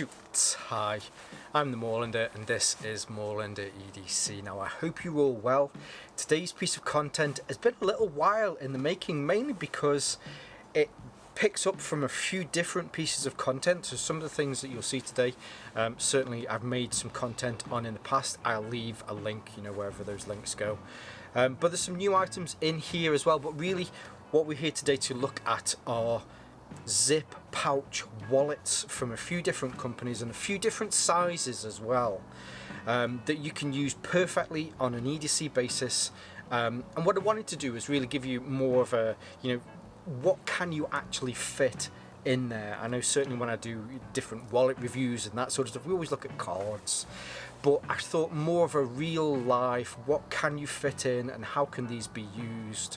Shoot! Hi, I'm the Moorlander and this is Moorlander EDC. Now I hope you're all well. Today's piece of content has been a little while in the making, mainly because it picks up from a few different pieces of content. So some of the things that you'll see today, certainly I've made some content on in the past. I'll leave a link, wherever those links go. But there's some new items in here as well. But really what we're here today to look at are zip pouch wallets from a few different companies and a few different sizes as well, that you can use perfectly on an EDC basis. And what I wanted to do is really give you more of a, what can you actually fit in there. I know certainly when I do different wallet reviews and that sort of stuff, we always look at cards, but I thought more of a real life, what can you fit in and how can these be used.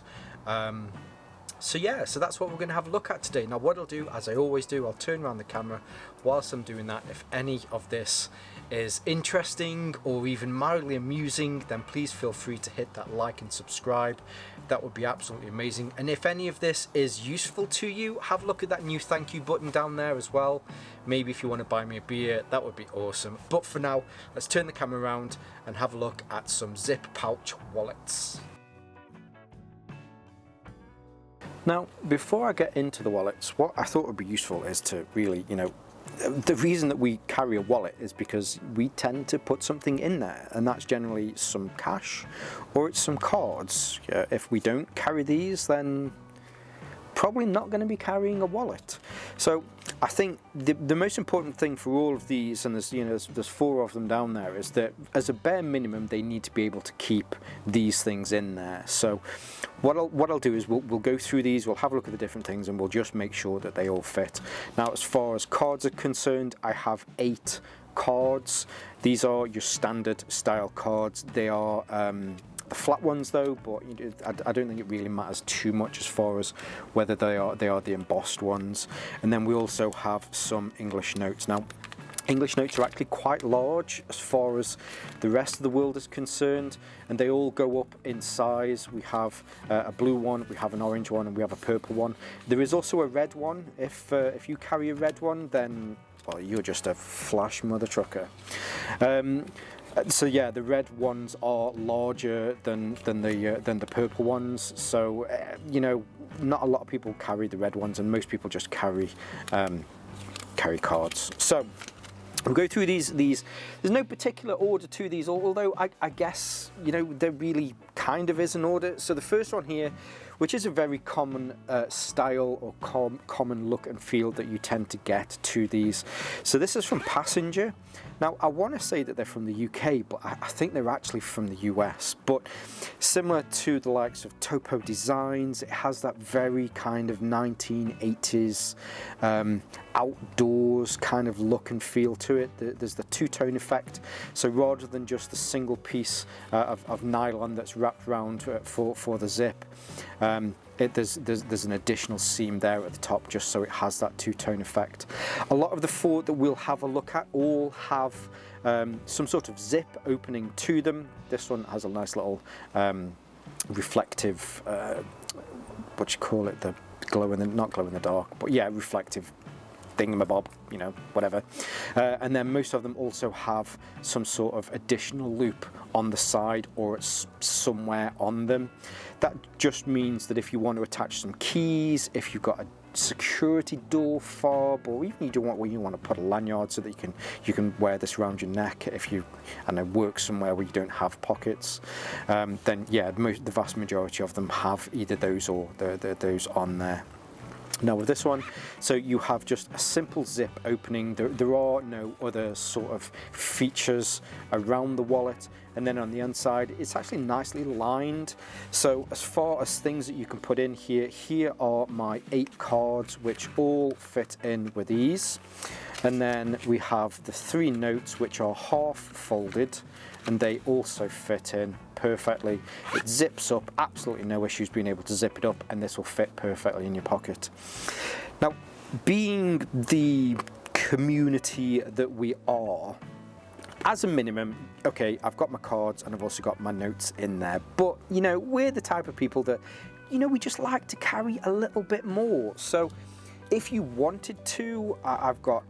So that's what we're going to have a look at today. Now what I'll do, as I always do, I'll turn around the camera whilst I'm doing that. If any of this is interesting or even mildly amusing, then please feel free to hit that like and subscribe. That would be absolutely amazing. And if any of this is useful to you, have a look at that new thank you button down there as well. Maybe if you want to buy me a beer, that would be awesome. But for now, let's turn the camera around and have a look at some zip pouch wallets. Now, before I get into the wallets, what I thought would be useful is to really, the reason that we carry a wallet is because we tend to put something in there, and that's generally some cash or it's some cards. If we don't carry these, then probably not going to be carrying a wallet. So I think the most important thing for all of these, and there's four of them down there, is that as a bare minimum they need to be able to keep these things in there. So what I'll do is we'll go through these, we'll have a look at the different things, and we'll just make sure that they all fit. Now as far as cards are concerned, I have 8 cards. These are your standard style cards. They are the flat ones though, but I don't think it really matters too much as far as whether they are the embossed ones. And then we also have some English notes. Now English notes are actually quite large as far as the rest of the world is concerned, and they all go up in size. We have a blue one, we have an orange one, and we have a purple one. There is also a red one. If you carry a red one, then well, you're just a flash mother trucker. So yeah, the red ones are larger than the purple ones. So not a lot of people carry the red ones, and most people just carry cards. So we'll go through these. There's no particular order to these, although I guess there really kind of is an order. So the first one here, which is a very common style or common look and feel that you tend to get to these. So this is from Passenger. Now I want to say that they're from the UK, but I think they're actually from the US. But similar to the likes of Topo Designs, it has that very kind of 1980s outdoors kind of look and feel to it. There's the two-tone effect. So rather than just the single piece of nylon that's wrapped around for the zip, there's an additional seam there at the top, just so it has that two-tone effect. A lot of the four that we'll have a look at all have some sort of zip opening to them. This one has a nice little reflective, what you call it, the not glow in the dark, but yeah, reflective thingamabob, whatever. And then most of them also have some sort of additional loop on the side, or it's somewhere on them. That just means that if you want to attach some keys, if you've got a security door fob, or even you want to put a lanyard so that you can wear this around your neck if you work somewhere where you don't have pockets, then yeah, the vast majority of them have either those or those on there. Now with this one, so you have just a simple zip opening. There are no other sort of features around the wallet, and then on the inside it's actually nicely lined. So as far as things that you can put in here are my 8 cards, which all fit in with ease. And then we have the 3 notes, which are half folded, and they also fit in perfectly. It zips up, absolutely no issues being able to zip it up, and this will fit perfectly in your pocket. Now, being the community that we are, as a minimum, okay, I've got my cards and I've also got my notes in there, but we're the type of people that we just like to carry a little bit more. So If you wanted to, I've got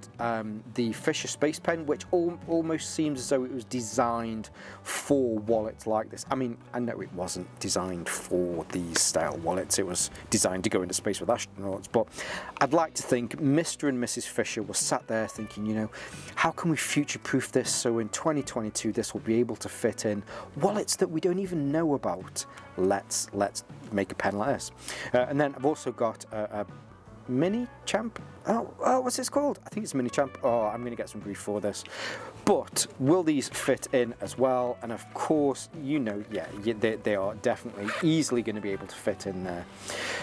the Fisher Space Pen, which almost seems as though it was designed for wallets like this. I mean, I know it wasn't designed for these style wallets. It was designed to go into space with astronauts. But I'd like to think Mr. and Mrs. Fisher were sat there thinking, you know, how can we future-proof this so in 2022 this will be able to fit in wallets that we don't even know about. Let's make a pen like this. And then I've also got a Mini Champ. Oh, what's this called? I think it's Mini Champ. Oh, I'm going to get some grief for this. But will these fit in as well? And of course, you know, yeah, they are definitely easily going to be able to fit in there.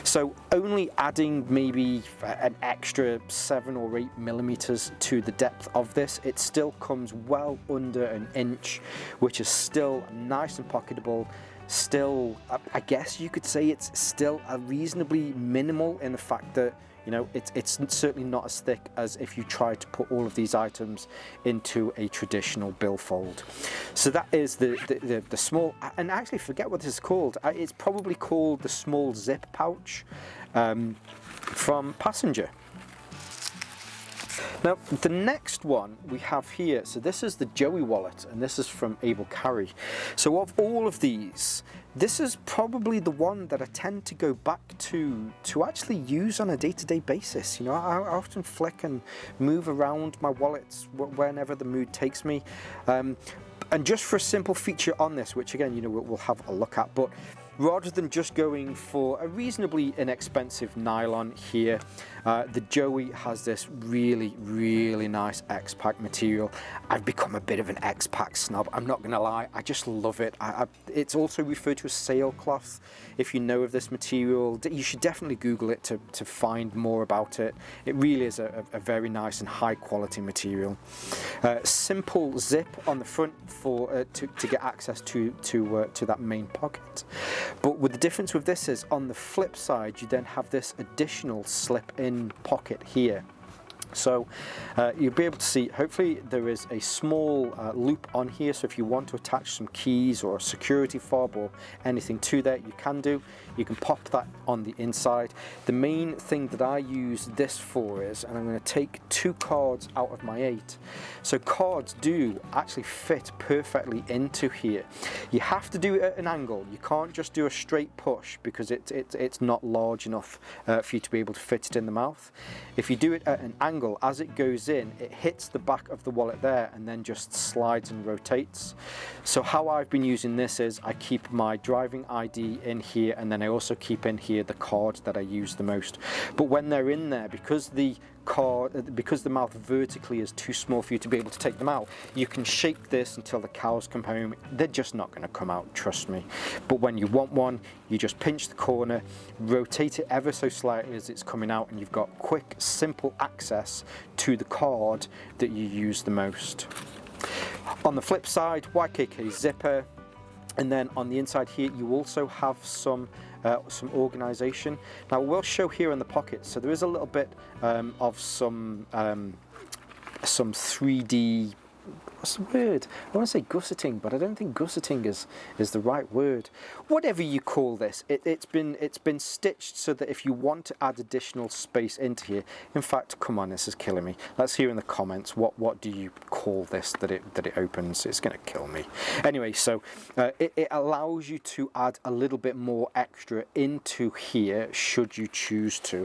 So only adding maybe an extra 7 or 8 millimeters to the depth of this, it still comes well under an inch, which is still nice and pocketable. Still, I guess you could say it's still a reasonably minimal in the fact that, you know, it's certainly not as thick as if you try to put all of these items into a traditional billfold. So that is the small, and I actually forget what this is called. It's probably called the small zip pouch from Passenger. Now, the next one we have here, so this is the Joey wallet, and this is from Able Carry. So of all of these, this is probably the one that I tend to go back to actually use on a day-to-day basis. You know, I often flick and move around my wallets whenever the mood takes me. And just for a simple feature on this, which again, you know, we'll have a look at, but rather than just going for a reasonably inexpensive nylon here, the Joey has this really, really nice X-Pack material. I've become a bit of an X-Pack snob, I'm not gonna lie, I just love it. It's also referred to as sailcloth. If you know of this material, you should definitely Google it to find more about it. It really is a very nice and high quality material. Simple zip on the front for to get access to that main pocket. But with the difference with this is on the flip side, you then have this additional slip-in pocket here. So you'll be able to see, hopefully there is a small loop on here, so if you want to attach some keys or a security fob or anything to that, you can do. You can pop that on the inside. The main thing that I use this for is, and I'm going to take 2 cards out of my 8. So cards do actually fit perfectly into here. You have to do it at an angle. You can't just do a straight push because it's not large enough for you to be able to fit it in the mouth. If you do it at an angle, as it goes in, it hits the back of the wallet there and then just slides and rotates. So how I've been using this is I keep my driving ID in here, and then I also keep in here the cards that I use the most. But when they're in there, because the mouth vertically is too small for you to be able to take them out, you can shake this until the cows come home. They're just not going to come out, trust me. But when you want one, you just pinch the corner, rotate it ever so slightly as it's coming out, and you've got quick, simple access to the card that you use the most. On the flip side, YKK zipper, and then on the inside here you also have some organization. Now we'll show here in the pocket, so there is a little bit of some 3D, what's the word? I want to say gusseting, but I don't think gusseting is the right word. Whatever you call this, it's been stitched so that if you want to add additional space into here, in fact, come on, this is killing me. Let's hear in the comments what do you call this that it opens. It's going to kill me. Anyway, so it allows you to add a little bit more extra into here should you choose to.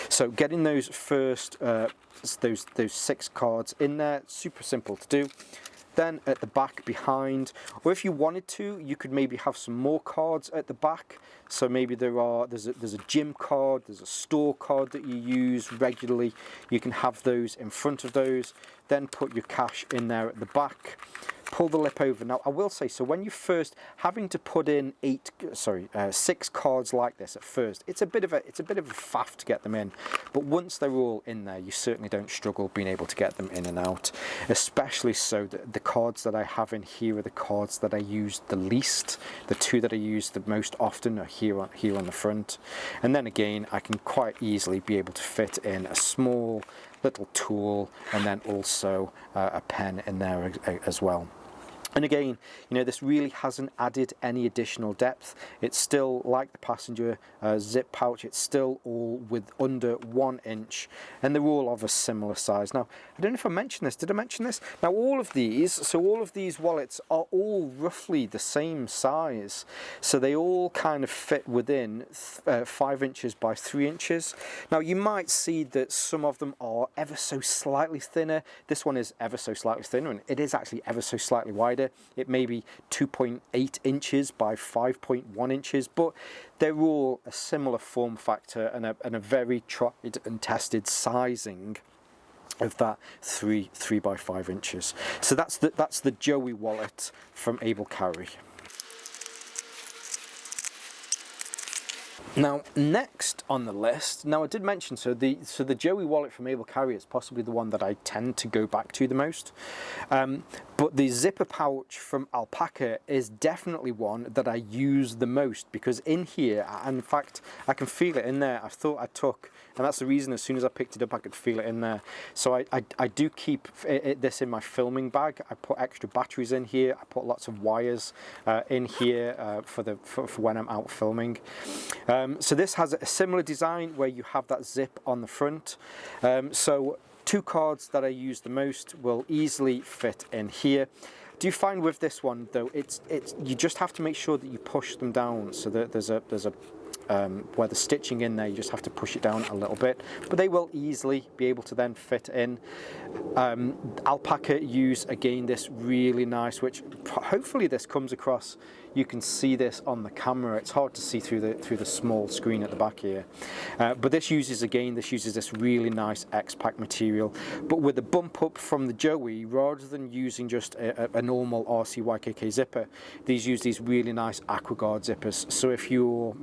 So getting those first those 6 cards in there, super simple to do. Then at the back behind, or if you wanted to, you could maybe have some more cards at the back. So maybe there's a gym card, there's a store card that you use regularly. You can have those in front of those, then put your cash in there at the back. Pull the lip over. Now I will say, so when you first having to put in 6 cards like this at first, it's a bit of a faff to get them in. But once they're all in there, you certainly don't struggle being able to get them in and out. Especially so that the cards that I have in here are the cards that I use the least. The 2 that I use the most often are here on the front. And then again, I can quite easily be able to fit in a small little tool and then also a pen in there as well. And again, you know, this really hasn't added any additional depth. It's still like the passenger zip pouch. It's still all with under 1 inch, and they're all of a similar size. Now, I don't know if I mentioned this. Did I mention this? Now, all of these wallets are all roughly the same size. So they all kind of fit within 5 inches by 3 inches. Now, you might see that some of them are ever so slightly thinner. This one is ever so slightly thinner, and it is actually ever so slightly wider. It may be 2.8 inches by 5.1 inches, but they're all a similar form factor and a very tried and tested sizing of that 3 by 5 inches. So that's the Joey wallet from Able Carry. Now, next on the list, now I did mention, so the Joey wallet from Able Carry is possibly the one that I tend to go back to the most. But the zipper pouch from Alpaca is definitely one that I use the most, because in here, and in fact, I can feel it in there. I thought I took, and that's the reason as soon as I picked it up, I could feel it in there. So I do keep this in my filming bag. I put extra batteries in here. I put lots of wires in here for when I'm out filming. So this has a similar design where you have that zip on the front. So 2 cards that I use the most will easily fit in here. Do you find with this one though, you just have to make sure that you push them down, so that there's a where the stitching in there, you just have to push it down a little bit, but they will easily be able to then fit in. Alpaca use again this really nice, which hopefully this comes across. You can see this on the camera. It's hard to see through the small screen at the back here, but this uses this really nice X-Pack material, but with a bump up from the Joey, rather than using just a normal RC-YKK zipper, these use these really nice AquaGuard zippers. So if you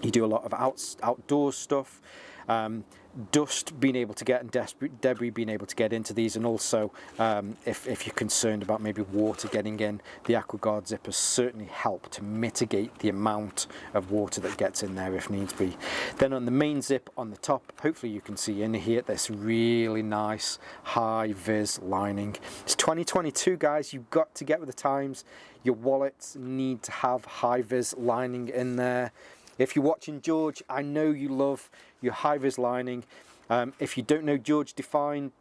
do a lot of outdoor stuff, dust being able to get and debris being able to get into these, and also if you're concerned about maybe water getting in, the AquaGuard zippers certainly help to mitigate the amount of water that gets in there if needs be. Then on the main zip on the top, hopefully you can see in here this really nice high vis lining. It's 2022, guys. You've got to get with the times. Your wallets need to have high vis lining in there. If you're watching George, I know you love your high-vis lining. If you don't know George Define,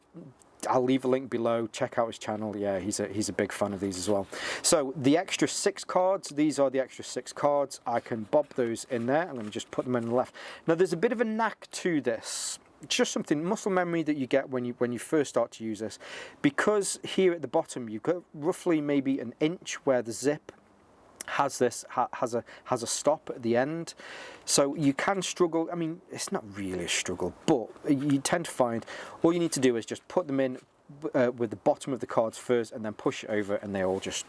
I'll leave a link below. Check out his channel. Yeah, he's a big fan of these as well. So the extra 6 cards, these are the extra 6 cards. I can bob those in there, and let me just put them in the left. Now, there's a bit of a knack to this. It's just something, muscle memory, that you get when you first start to use this. Because here at the bottom, you've got roughly maybe an inch where the zip has a stop at the end, so you can struggle. I mean, it's not really a struggle, but you tend to find all you need to do is just put them in with the bottom of the cards first, and then push it over, and they all just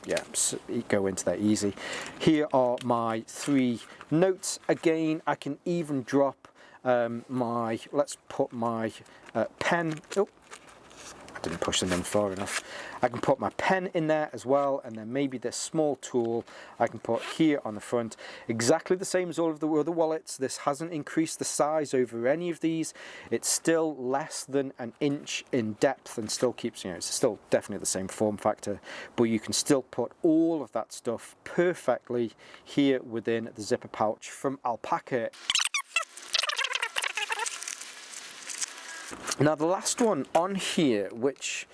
go into there easy. Here are my 3 notes. Again, I can even drop let's put my pen. Oh, I didn't push them in far enough. I can put my pen in there as well, and then maybe this small tool I can put here on the front. Exactly the same as all of the other wallets. This hasn't increased the size over any of these. It's still less than an inch in depth, and still keeps, it's still definitely the same form factor, but you can still put all of that stuff perfectly here within the zipper pouch from Alpaca. Now, the last one on here, which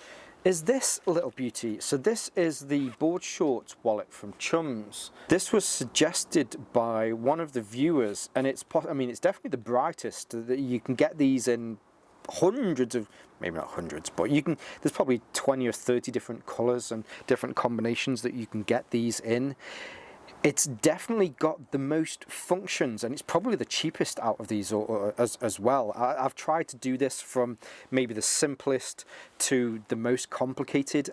is this little beauty. So this is the board shorts wallet from Chums. This was suggested by one of the viewers, and it's definitely the brightest. You can get these in hundreds of, maybe not hundreds, but there's probably 20 or 30 different colors and different combinations that you can get these in. It's definitely got the most functions, and it's probably the cheapest out of these as well. I've tried to do this from maybe the simplest to the most complicated.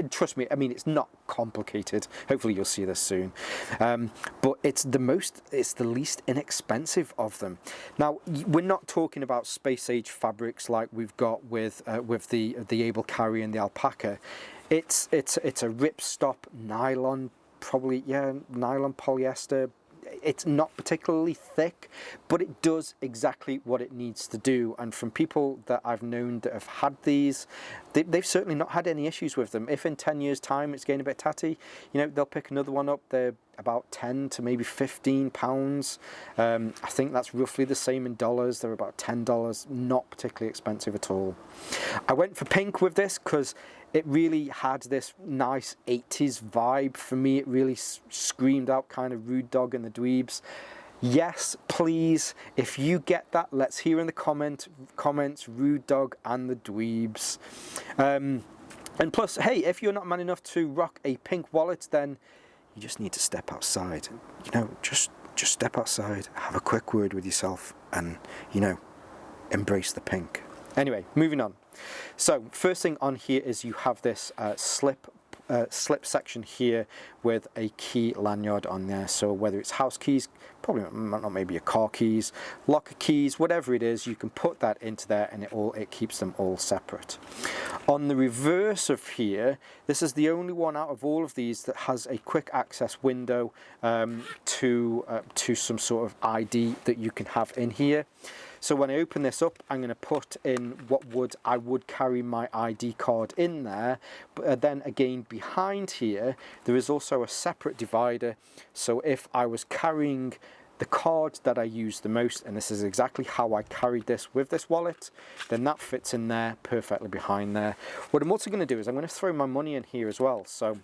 Trust me, it's not complicated. Hopefully you'll see this soon. But it's the least inexpensive of them. Now, we're not talking about space age fabrics like we've got with the Able Carry and the Alpaca. It's a ripstop nylon. Probably, yeah, nylon polyester. it's not particularly thick, but it does exactly what it needs to do. And from people that I've known that have had these, they've certainly not had any issues with them. If in 10 years time it's getting a bit tatty, you know, they'll pick another one up. They're about 10 to maybe 15 pounds. I think that's roughly the same in dollars. They're about $10, not particularly expensive at all. I went for pink with this because it really had this nice 80s vibe for me. It really screamed out kind of Rude Dog and the Dweebs. Yes, please, if you get that, let's hear in the comments Rude Dog and the Dweebs. And plus, hey, if you're not man enough to rock a pink wallet, then you just need to step outside. You know, just step outside, have a quick word with yourself, and, you know, embrace the pink. Anyway, moving on. So first thing on here is you have this slip section here with a key lanyard on there. So whether it's house keys, probably not, maybe your car keys, locker keys, whatever it is, you can put that into there, and it keeps them all separate. On the reverse of here, this is the only one out of all of these that has a quick access window to some sort of ID that you can have in here. So when I open this up, I'm going to put in I would carry my ID card in there. But then again, behind here, there is also a separate divider. So if I was carrying the card that I use the most, and this is exactly how I carried this with this wallet, then that fits in there perfectly behind there. What I'm also going to do is I'm going to throw my money in here as well. So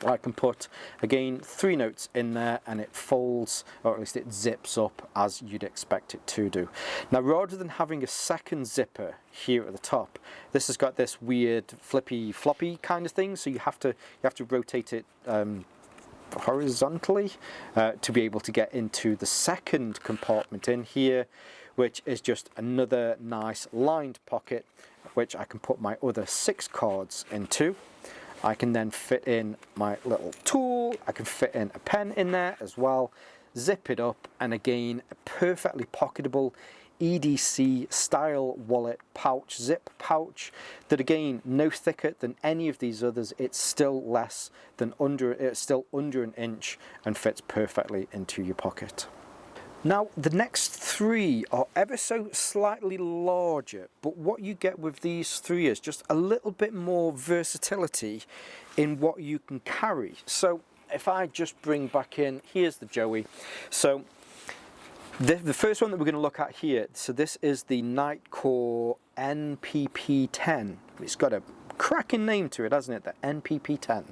I can put, again, 3 notes in there, and it folds, or at least it zips up as you'd expect it to do. Now, rather than having a second zipper here at the top, this has got this weird flippy floppy kind of thing, so you have to rotate it horizontally to be able to get into the second compartment in here, which is just another nice lined pocket, which I can put my other 6 cards into. I can then fit in my little tool, I can fit in a pen in there as well, zip it up, and again, a perfectly pocketable EDC style wallet pouch, zip pouch, that again, no thicker than any of these others. It's still under an inch and fits perfectly into your pocket. Now, the next 3 are ever so slightly larger, but what you get with these 3 is just a little bit more versatility in what you can carry. So if I just bring back in, here's the Joey. So the first one that we're going to look at here, so this is the Nightcore NP10. It's got a cracking name to it, hasn't it? The NP10.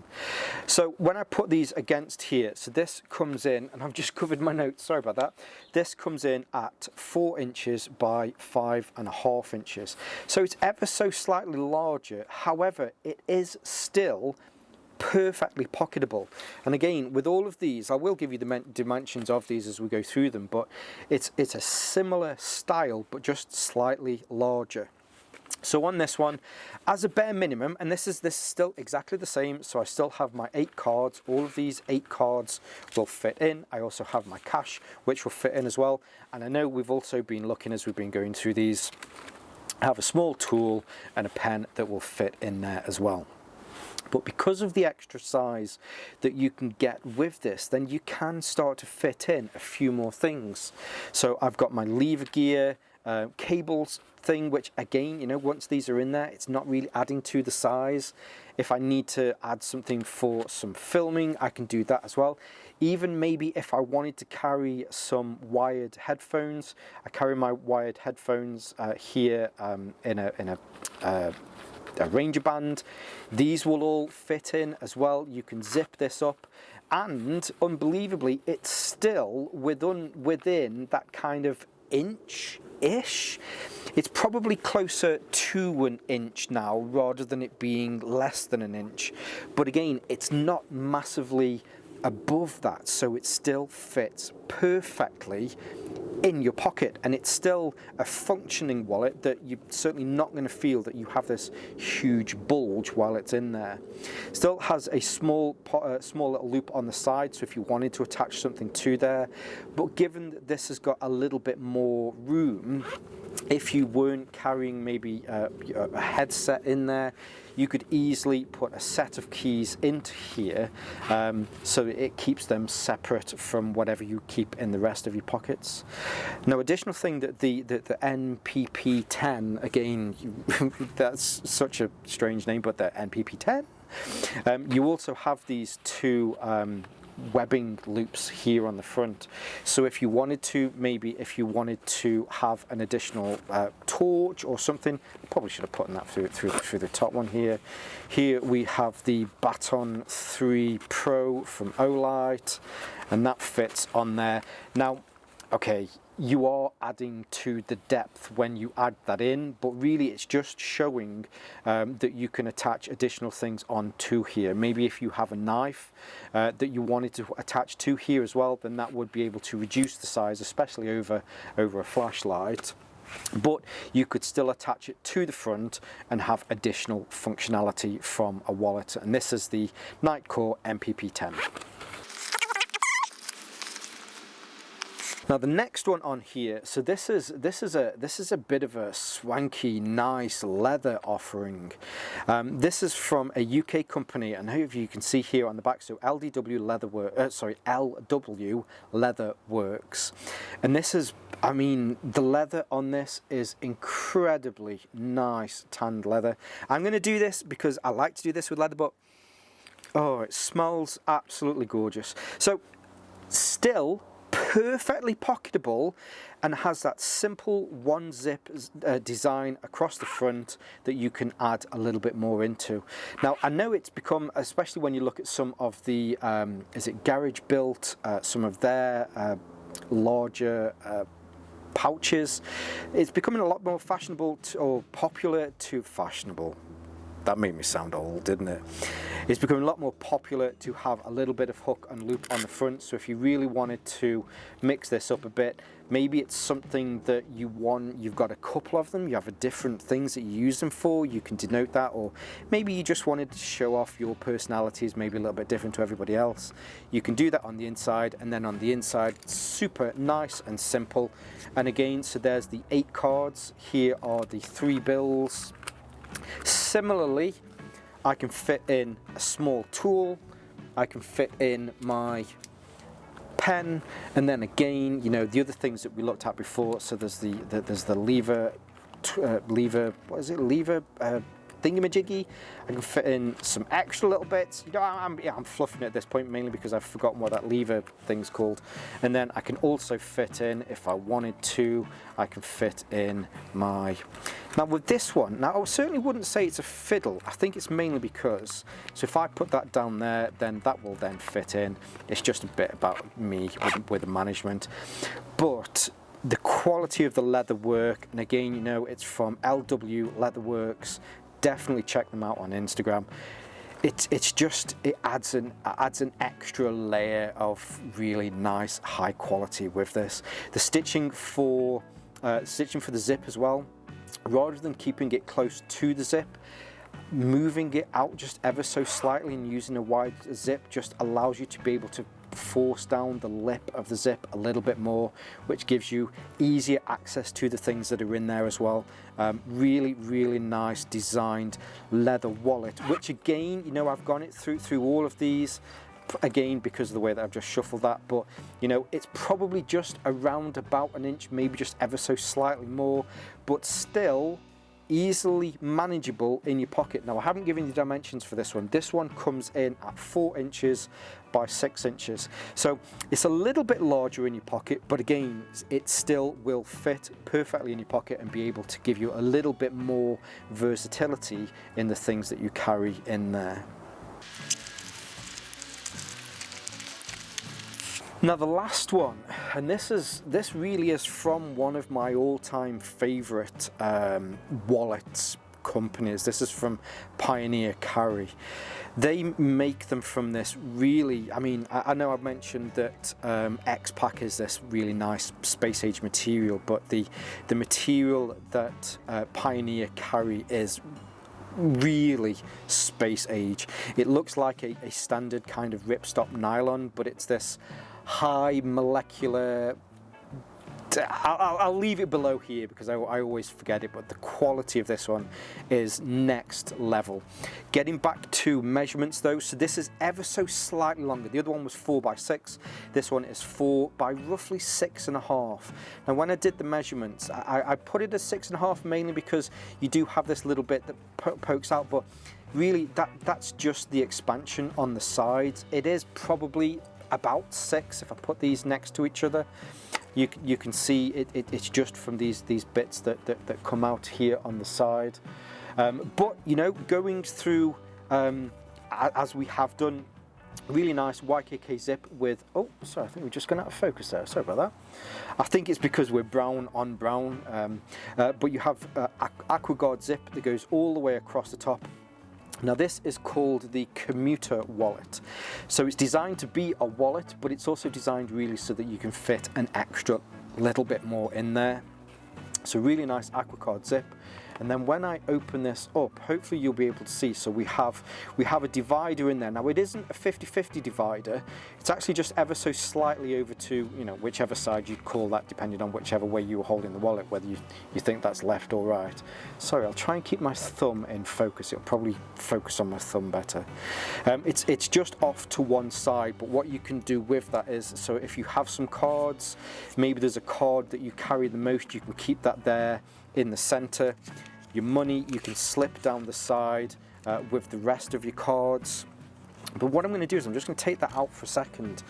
So when I put these against here, so this comes in, and I've just covered my notes, sorry about that. This comes in at 4 inches by 5.5 inches. So it's ever so slightly larger. However, it is still perfectly pocketable. And again, with all of these, I will give you the dimensions of these as we go through them, but it's a similar style, but just slightly larger. So on this one, as a bare minimum, and this is still exactly the same, so I still have my 8 cards. All of these 8 cards will fit in. I also have my cash, which will fit in as well. And I know we've also been looking as we've been going through these, I have a small tool and a pen that will fit in there as well. But because of the extra size that you can get with this, then you can start to fit in a few more things. So I've got my lever gear, cables thing, which again, you know, once these are in there, it's not really adding to the size. If I need to add something for some filming, I can do that as well. Even maybe if I wanted to carry some wired headphones, I carry my wired headphones here in a Ranger band. These will all fit in as well. You can zip this up, and unbelievably, it's still within that kind of inch-ish. It's probably closer to an inch now rather than it being less than an inch. But again, it's not massively above that, so it still fits perfectly in your pocket, and it's still a functioning wallet that you're certainly not going to feel that you have this huge bulge while it's in there. Still has a small little loop on the side, so if you wanted to attach something to there, but given that this has got a little bit more room, if you weren't carrying maybe a headset in there, you could easily put a set of keys into here, so it keeps them separate from whatever you keep in the rest of your pockets. Now, additional thing that the NPP10, again, that's such a strange name, but the NPP10, you also have these two webbing loops here on the front, so if you wanted to, maybe if you wanted to have an additional torch or something, probably should have put that through the top one here. Here we have the Baton 3 Pro from Olight, and that fits on there. Now, okay, you are adding to the depth when you add that in, but really it's just showing that you can attach additional things onto here. Maybe if you have a knife that you wanted to attach to here as well, then that would be able to reduce the size, especially over a flashlight. But you could still attach it to the front and have additional functionality from a wallet. And this is the Nightcore NP10. Now the next one on here, so this is a bit of a swanky, nice leather offering. This is from a UK company, and hopefully you can see here on the back. So LW Leatherworks, and this is, I mean, the leather on this is incredibly nice tanned leather. I'm going to do this because I like to do this with leather, but oh, it smells absolutely gorgeous. So still perfectly pocketable, and has that simple one zip design across the front that you can add a little bit more into. Now I know it's become, especially when you look at some of the is it Garage Built, some of their larger pouches, it's becoming a lot more fashionable or popular to fashionable. That made me sound old, didn't it? It's becoming a lot more popular to have a little bit of hook and loop on the front. So if you really wanted to mix this up a bit, maybe it's something that you want, you've got a couple of them, you have different things that you use them for, you can denote that, or maybe you just wanted to show off your personality is maybe a little bit different to everybody else. You can do that on the inside, and then on the inside, super nice and simple. And again, so there's the 8 cards, here are the 3 bills. Similarly, I can fit in a small tool, I can fit in my pen, and then again, you know, the other things that we looked at before. So there's the lever thingamajiggy. I can fit in some extra little bits. You know, I'm fluffing it at this point mainly because I've forgotten what that lever thing's called. And then I can also fit in, if I wanted to, I can fit in my... Now with this one, now I certainly wouldn't say it's a fiddle. I think it's mainly because, so if I put that down there, then that will then fit in. It's just a bit about me with the management. But the quality of the leather work, and again, you know, it's from LW Leatherworks. Definitely check them out on Instagram. It's just, it adds an extra layer of really nice high quality with this. The stitching for the zip as well, rather than keeping it close to the zip, moving it out just ever so slightly and using a wide zip just allows you to be able to force down the lip of the zip a little bit more, which gives you easier access to the things that are in there as well. Really nice designed leather wallet, which again, you know, I've gone it through all of these again because of the way that I've just shuffled that, but you know, it's probably just around about an inch, maybe just ever so slightly more, but still easily manageable in your pocket. Now I haven't given you dimensions for this one. This one comes in at 4 inches by 6 inches, so it's a little bit larger in your pocket, but again, it still will fit perfectly in your pocket and be able to give you a little bit more versatility in the things that you carry in there. Now the last one, and this really is from one of my all-time favorite wallets companies. This is from Pioneer Carry. They make them from this really, I mean, I know I've mentioned that X-Pack is this really nice space age material, but the material that Pioneer Carry is really space age. It looks like a standard kind of ripstop nylon, but it's this high molecular, I'll leave it below here because I always forget it, but the quality of this one is next level. Getting back to measurements though, so this is ever so slightly longer. The other one was 4x6, this one is 4 by roughly 6.5. Now when I did the measurements, I put it as 6.5 mainly because you do have this little bit that pokes out, but really that's just the expansion on the sides. It is probably about 6 if I put these next to each other. You can see it's just from these bits that come out here on the side. But you know, going through as we have done, really nice YKK zip with, oh sorry, I think we're just going out of focus there, sorry about that. I think it's because we're brown on brown, but you have AquaGuard zip that goes all the way across the top. Now this is called the commuter wallet. So it's designed to be a wallet, but it's also designed really so that you can fit an extra little bit more in there. So really nice AquaGuard zip. And then when I open this up, hopefully you'll be able to see, so we have a divider in there. Now it isn't a 50-50 divider, it's actually just ever so slightly over to, you know, whichever side you'd call that, depending on whichever way you were holding the wallet, whether you think that's left or right. Sorry, I'll try and keep my thumb in focus, it'll probably focus on my thumb better. It's just off to one side, but what you can do with that is, so if you have some cards, maybe there's a card that you carry the most, you can keep that there in the center. Your money you can slip down the side with the rest of your cards. But what I'm going to do is I'm just going to take that out for a second,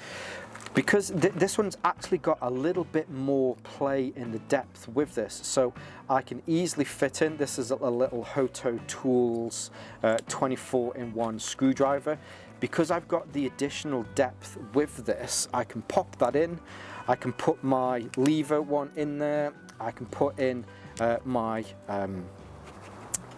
because this one's actually got a little bit more play in the depth with this, so I can easily fit in. This is a little Hoto Tools 24-in-1 screwdriver. Because I've got the additional depth with this, I can pop that in, I can put my lever one in there, I can put in my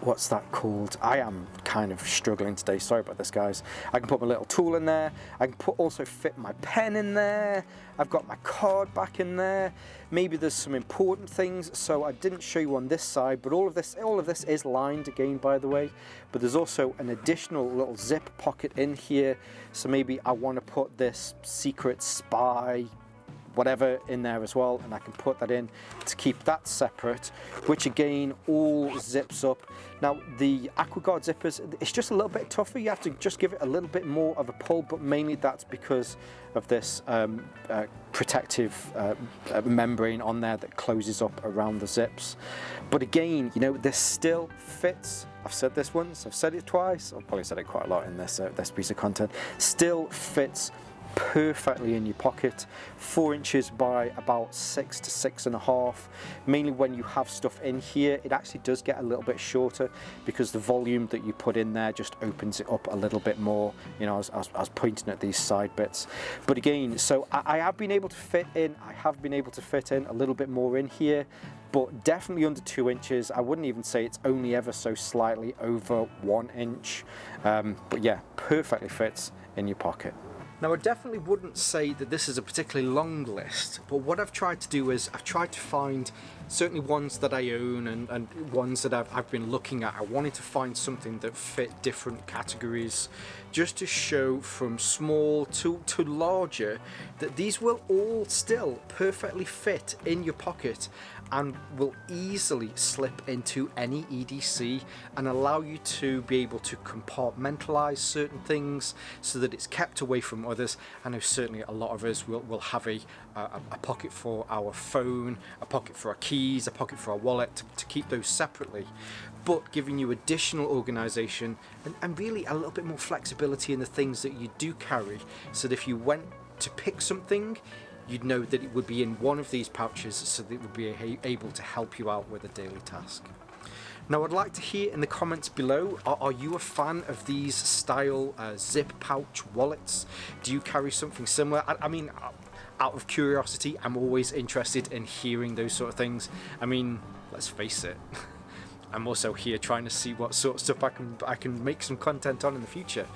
what's that called? I am kind of struggling today, sorry about this guys. I can put my little tool in there, I can also fit my pen in there, I've got my card back in there, maybe there's some important things, so I didn't show you on this side, but all of this is lined again, by the way, but there's also an additional little zip pocket in here, so maybe I want to put this secret spy whatever in there as well, and I can put that in to keep that separate, which again all zips up. Now the AquaGuard zippers, it's just a little bit tougher, you have to just give it a little bit more of a pull, but mainly that's because of this protective membrane on there that closes up around the zips. But again, you know, this still fits. I've said this once, I've said it twice, I've probably said it quite a lot in this piece of content, still fits perfectly in your pocket. 4 inches by about 6 to 6.5. Mainly when you have stuff in here, it actually does get a little bit shorter because the volume that you put in there just opens it up a little bit more, you know, as I was pointing at these side bits. But again, so I have been able to fit in, a little bit more in here, but definitely under 2 inches. I wouldn't even say it's only ever so slightly over 1 inch. But yeah, perfectly fits in your pocket. Now I definitely wouldn't say that this is a particularly long list, but what I've tried to do is I've tried to find certainly ones that I own and ones that I've been looking at. I wanted to find something that fit different categories, just to show from small to larger that these will all still perfectly fit in your pocket and will easily slip into any EDC and allow you to be able to compartmentalize certain things so that it's kept away from others. I know certainly a lot of us will have a pocket for our phone, a pocket for our keys, a pocket for our wallet, to keep those separately, but giving you additional organization and really a little bit more flexibility in the things that you do carry, so that if you went to pick something, you'd know that it would be in one of these pouches, so that it would be able to help you out with a daily task. Now I'd like to hear in the comments below, are you a fan of these style zip pouch wallets? Do you carry something similar? I mean, out of curiosity, I'm always interested in hearing those sort of things. I mean, let's face it, I'm also here trying to see what sort of stuff I can make some content on in the future.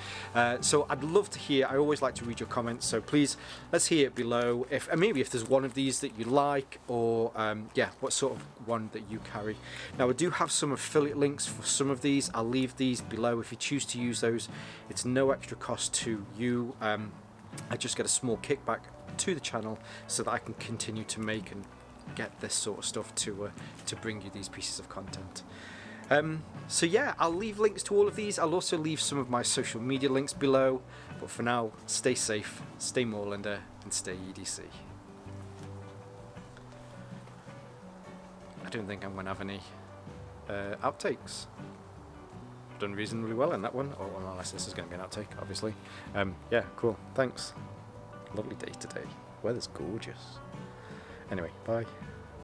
So I'd love to hear. I always like to read your comments, so please let's hear it below. If maybe if there's one of these that you like, or yeah, what sort of one that you carry. Now I do have some affiliate links for some of these. I'll leave these below if you choose to use those. It's no extra cost to you. I just get a small kickback to the channel so that I can continue to make and get this sort of stuff to bring you these pieces of content. So yeah, I'll leave links to all of these. I'll also leave some of my social media links below, but for now, stay safe, stay Moorlander, and stay EDC. I don't think I'm going to have any outtakes. I've done reasonably well in that one, or unless this is going to be an outtake, obviously. Yeah, cool, thanks. Lovely day today. Weather's gorgeous. Anyway, bye.